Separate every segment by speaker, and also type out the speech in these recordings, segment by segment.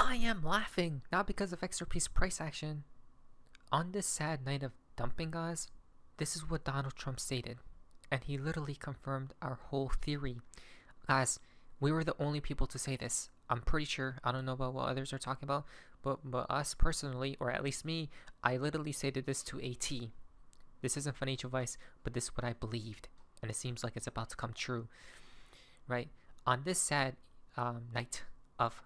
Speaker 1: I am laughing, not because of XRP's price action. On this sad night of dumping, guys, this is what Donald Trump stated, and he literally confirmed our whole theory. Guys, we were the only people to say this. I'm pretty sure, I don't know about what others are talking about, but us personally, or at least me, I literally stated this to a T. This isn't financial advice, but this is what I believed, and it seems like it's about to come true, right? On this sad night of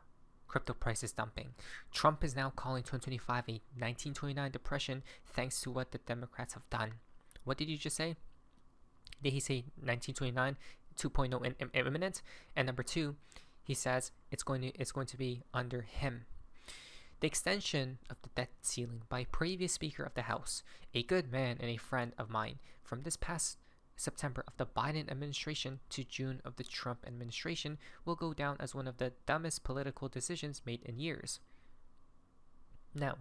Speaker 1: crypto prices dumping, Trump is now calling 2025 a 1929 depression thanks to what the Democrats have done. What did you just say? Did he say 1929 2.0 imminent? And number two, he says it's going to be under him. The extension of the debt ceiling by previous Speaker of the House, a good man and a friend of mine, from this past September of the Biden administration to June of the Trump administration will go down as one of the dumbest political decisions made in years. Now,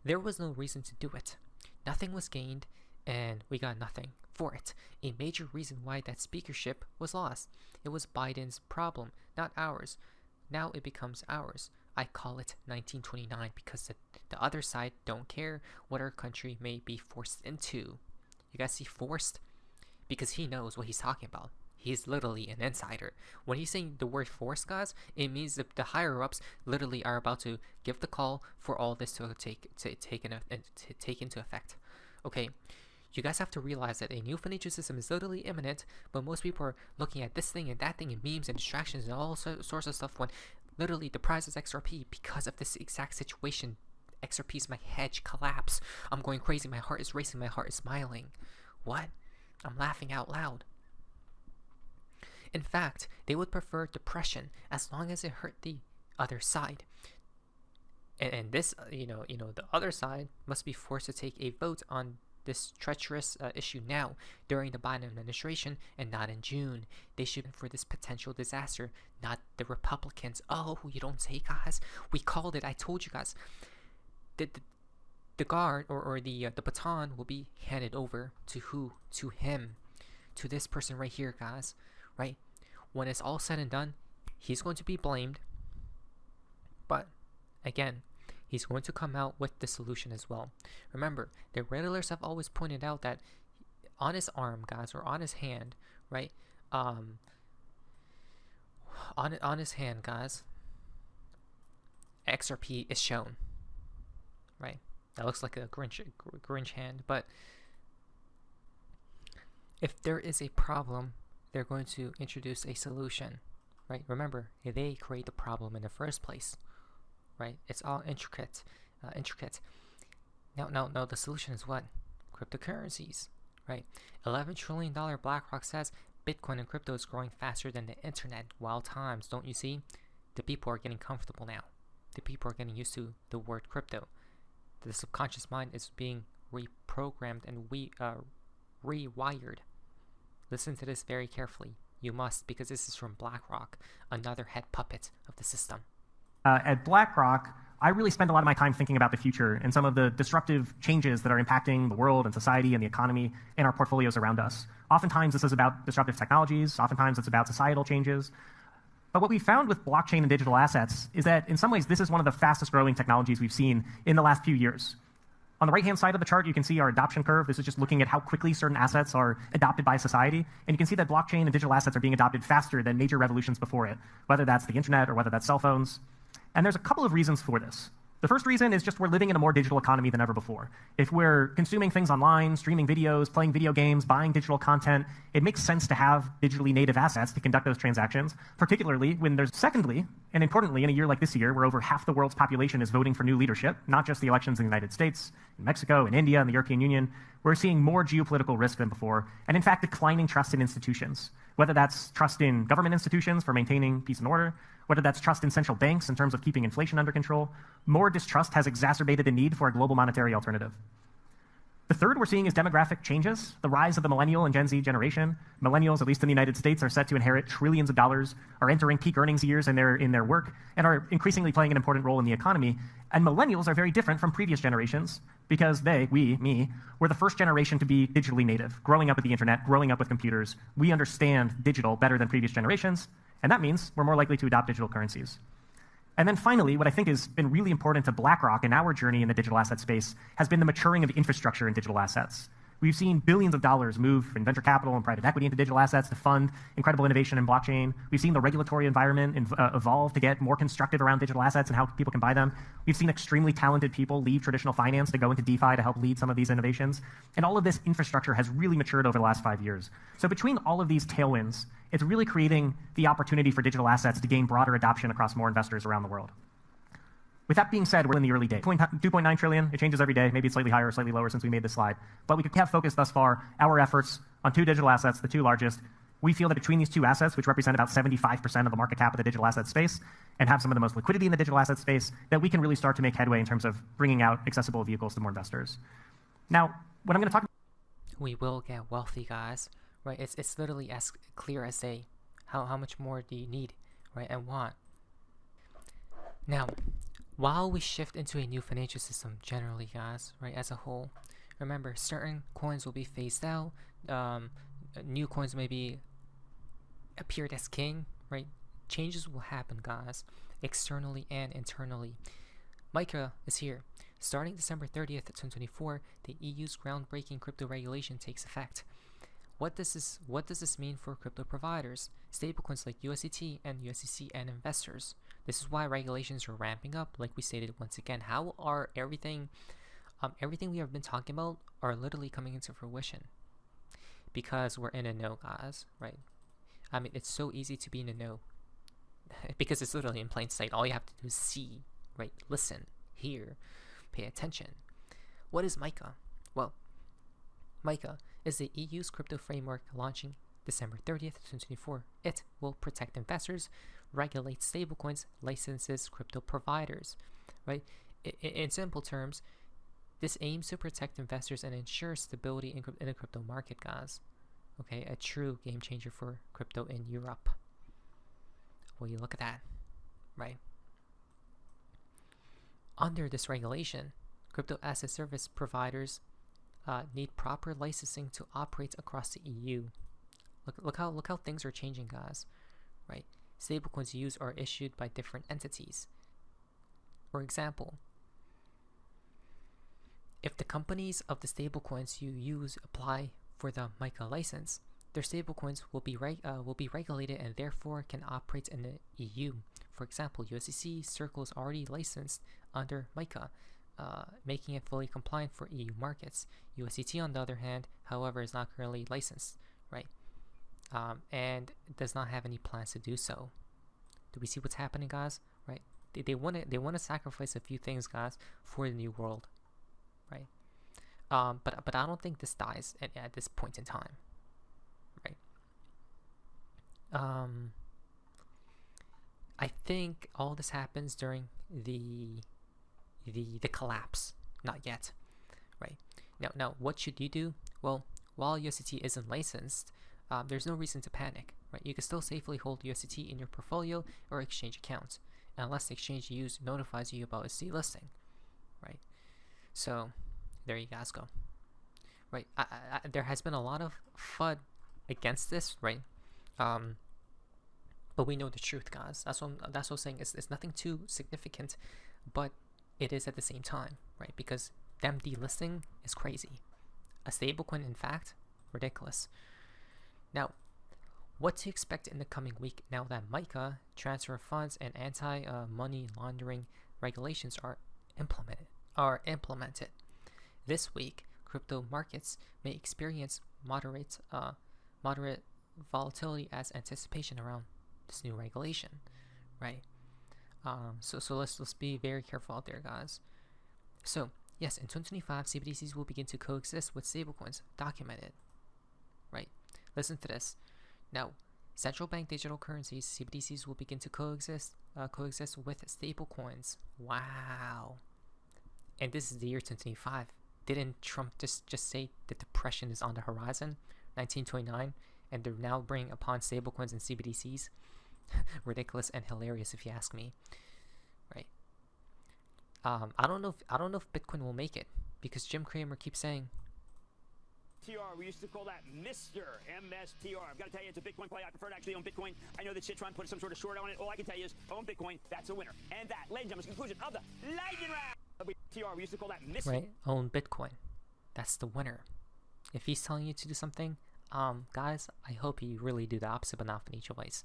Speaker 1: there was no reason to do it. Nothing was gained, and we got nothing for it. A major reason why that speakership was lost. It was Biden's problem, not ours. Now it becomes ours. I call it 1929 because the other side don't care what our country may be forced into. You guys see forced? Because he knows what he's talking about. He's literally an insider. When he's saying the word forced, guys, it means that the higher-ups literally are about to give the call for all this to take into effect. Okay, you guys have to realize that a new financial system is literally imminent, but most people are looking at this thing and that thing and memes and distractions and all sorts of stuff when literally the price is XRP because of this exact situation. XRP is my hedge collapse. I'm going crazy. My heart is racing. My heart is smiling. What? I'm laughing out loud. In fact, they would prefer depression as long as it hurt the other side. And this, the other side must be forced to take a vote on this treacherous issue now during the Biden administration and not in June. They should for this potential disaster, not the Republicans. Oh, you don't say, guys. We called it. I told you guys. The guard or the baton will be handed over to who? To him. To this person right here, guys. Right? When it's all said and done, he's going to be blamed. But again, he's going to come out with the solution as well. Remember, the Riddlers have always pointed out that on his arm, guys, or on his hand, right? On his hand, guys, XRP is shown, right? That looks like a Grinch hand, but if there is a problem, they're going to introduce a solution, right? Remember, they create the problem in the first place. Right? It's all intricate. Now, the solution is what? Cryptocurrencies, right? $11 trillion BlackRock says Bitcoin and crypto is growing faster than the internet. Wild times, don't you see? The people are getting comfortable now. The people are getting used to the word crypto. The subconscious mind is being reprogrammed and rewired. Listen to this very carefully. You must, because this is from BlackRock, another head puppet of the system.
Speaker 2: At BlackRock, I really spend a lot of my time thinking about the future and some of the disruptive changes that are impacting the world and society and the economy and our portfolios around us. Oftentimes, this is about disruptive technologies. Oftentimes, it's about societal changes. But what we found with blockchain and digital assets is that in some ways, this is one of the fastest growing technologies we've seen in the last few years. On the right-hand side of the chart, you can see our adoption curve. This is just looking at how quickly certain assets are adopted by society. And you can see that blockchain and digital assets are being adopted faster than major revolutions before it, whether that's the internet or whether that's cell phones. And there's a couple of reasons for this. The first reason is just we're living in a more digital economy than ever before. If we're consuming things online, streaming videos, playing video games, buying digital content, it makes sense to have digitally native assets to conduct those transactions, particularly when there's, secondly, and importantly, in a year like this year, where over half the world's population is voting for new leadership, not just the elections in the United States, in Mexico, in India, and the European Union, we're seeing more geopolitical risk than before, and in fact, declining trust in institutions, whether that's trust in government institutions for maintaining peace and order, whether that's trust in central banks in terms of keeping inflation under control. More distrust has exacerbated the need for a global monetary alternative. The third we're seeing is demographic changes. The rise of the millennial and Gen Z generation. Millennials, at least in the United States, are set to inherit trillions of dollars, are entering peak earnings years in their work, and are increasingly playing an important role in the economy. And millennials are very different from previous generations because me, were the first generation to be digitally native, growing up with the internet, growing up with computers. We understand digital better than previous generations, and that means we're more likely to adopt digital currencies. And then finally, what I think has been really important to BlackRock in our journey in the digital asset space has been the maturing of infrastructure in digital assets. We've seen billions of dollars move from venture capital and private equity into digital assets to fund incredible innovation in blockchain. We've seen the regulatory environment evolve to get more constructive around digital assets and how people can buy them. We've seen extremely talented people leave traditional finance to go into DeFi to help lead some of these innovations. And all of this infrastructure has really matured over the last 5 years. So between all of these tailwinds, it's really creating the opportunity for digital assets to gain broader adoption across more investors around the world. With that being said, we're in the early days. 2.9 trillion, it changes every day. Maybe it's slightly higher or slightly lower since we made this slide. But we have focused thus far our efforts on 2 digital assets, the 2 largest. We feel that between these 2 assets, which represent about 75% of the market cap of the digital asset space and have some of the most liquidity in the digital asset space, that we can really start to make headway in terms of bringing out accessible vehicles to more investors. Now, what I'm going to talk about...
Speaker 1: We will get wealthy, guys, right? It's literally as clear as day. How much more do you need, right, and want? Now, while we shift into a new financial system generally, guys, right, as a whole, remember, certain coins will be phased out. New coins may be appeared as king, right? Changes will happen, guys, externally and internally. MiCA is here. Starting December 30th, 2024, the EU's groundbreaking crypto regulation takes effect. What does this mean for crypto providers, stablecoins like USDT and USDC, and investors? This is why regulations are ramping up, like we stated once again. How are everything we have been talking about are literally coming into fruition? Because we're in a know, guys, right? I mean, it's so easy to be in a know because it's literally in plain sight. All you have to do is see, right? Listen, hear, pay attention. What is MiCA? Well, MiCA is the EU's crypto framework launching December 30th, 2024. It will protect investors, regulate stablecoins, licenses crypto providers, right? In simple terms, this aims to protect investors and ensure stability in the crypto market, guys. Okay, a true game changer for crypto in Europe. Well, you look at that, right? Under this regulation, crypto asset service providers need proper licensing to operate across the EU. Look how things are changing, guys. Right? Stablecoins used are issued by different entities. For example, if the companies of the stablecoins you use apply for the MiCA license, their stablecoins will be regulated and therefore can operate in the EU. For example, USDC Circle is already licensed under MiCA, making it fully compliant for EU markets. USDT, on the other hand, however, is not currently licensed, right? And does not have any plans to do so. Do we see what's happening, guys? Right? They want to sacrifice a few things, guys, for the new world, right? But I don't think this dies at this point in time, right? I think all this happens during the collapse, not yet, right? Now, what should you do? Well, while USDT isn't licensed, there's no reason to panic, right? You can still safely hold USDT in your portfolio or exchange account, unless the exchange you use notifies you about its delisting, right? So, there you guys go, right? There has been a lot of FUD against this, right? But we know the truth, guys. That's what I'm saying. It's nothing too significant, but it is at the same time, right? Because them delisting is crazy. A stablecoin, in fact, ridiculous. Now, what to expect in the coming week now that MiCA, transfer of funds, and anti-money laundering regulations are implemented. This week, crypto markets may experience moderate volatility as anticipation around this new regulation, right? So let's be very careful out there, guys. So yes, in 2025, CBDCs will begin to coexist with stablecoins. Documented, right? Listen to this. Now, central bank digital currencies (CBDCs) will begin to coexist with stablecoins. Wow! And this is the year 2025. Didn't Trump just say the depression is on the horizon, 1929, and they're now bringing upon stablecoins and CBDCs? Ridiculous and hilarious, if you ask me. Right? I don't know if Bitcoin will make it, because Jim Cramer keeps saying
Speaker 3: TR, we used to call that Mr. MSTR. I've got to tell you, it's a Bitcoin play. I prefer to actually own Bitcoin. I know that Citron put some sort of short on it. All I can tell you is own Bitcoin. That's a winner. And that, ladies and gentlemen, is the conclusion of the lightning round. TR, we used to call that Mr.
Speaker 1: Right? Own Bitcoin. That's the winner. If he's telling you to do something, guys, I hope you really do the opposite, but not financial advice.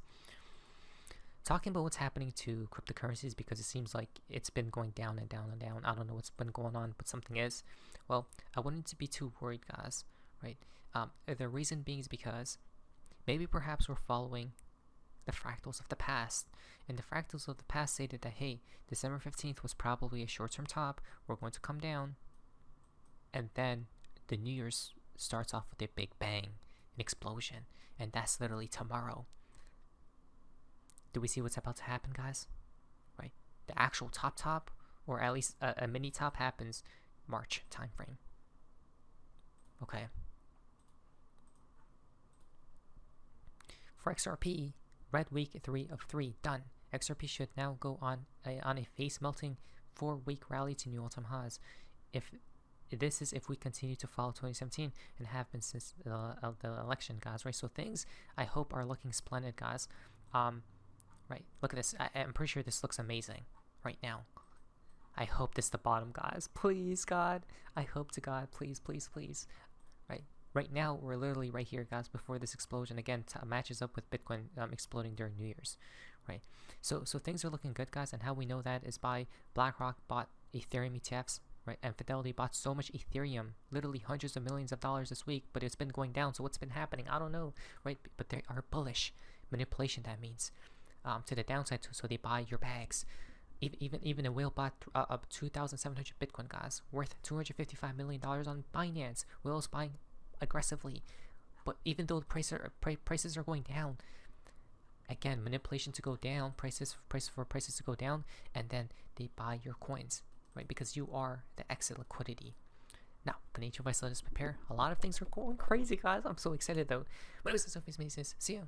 Speaker 1: Talking about what's happening to cryptocurrencies, because it seems like it's been going down and down and down. I don't know what's been going on, but something is. Well, I wouldn't to be too worried, guys. Right? The reason being is because maybe perhaps we're following the fractals of the past, and the fractals of the past stated that, hey, December 15th was probably a short-term top. We're going to come down, and then the New Year's starts off with a big bang, an explosion, and that's literally tomorrow. Do we see what's about to happen, guys? Right? The actual top, or at least a mini top, happens March time frame. Okay. For XRP, red week 3 of 3 done. XRP should now go on a face-melting 4-week rally to new all-time highs. If we continue to follow 2017 and have been since the election, guys, right? So things, I hope, are looking splendid, guys. Right, look at this. I'm pretty sure this looks amazing right now. I hope this is the bottom, guys. Please, God. I hope to God. Please, please, please. Right now, we're literally right here, guys, before this explosion. Again, matches up with Bitcoin exploding during New Year's, right? So things are looking good, guys, and how we know that is by BlackRock bought Ethereum ETFs, right? And Fidelity bought so much Ethereum, literally hundreds of millions of dollars this week, but it's been going down. So what's been happening? I don't know, right? But they are bullish. Manipulation, that means. To the downside, so they buy your bags. Even a whale bought up 2,700 Bitcoin, guys, worth $255 million on Binance. Whale's buying aggressively, but even though the prices are going down, again, manipulation to go down, prices to go down, and then they buy your coins, right? Because you are the exit liquidity. Now, financial advice, let us prepare. A lot of things are going crazy, guys. I'm so excited though. But this is Sophie's Maces. See ya.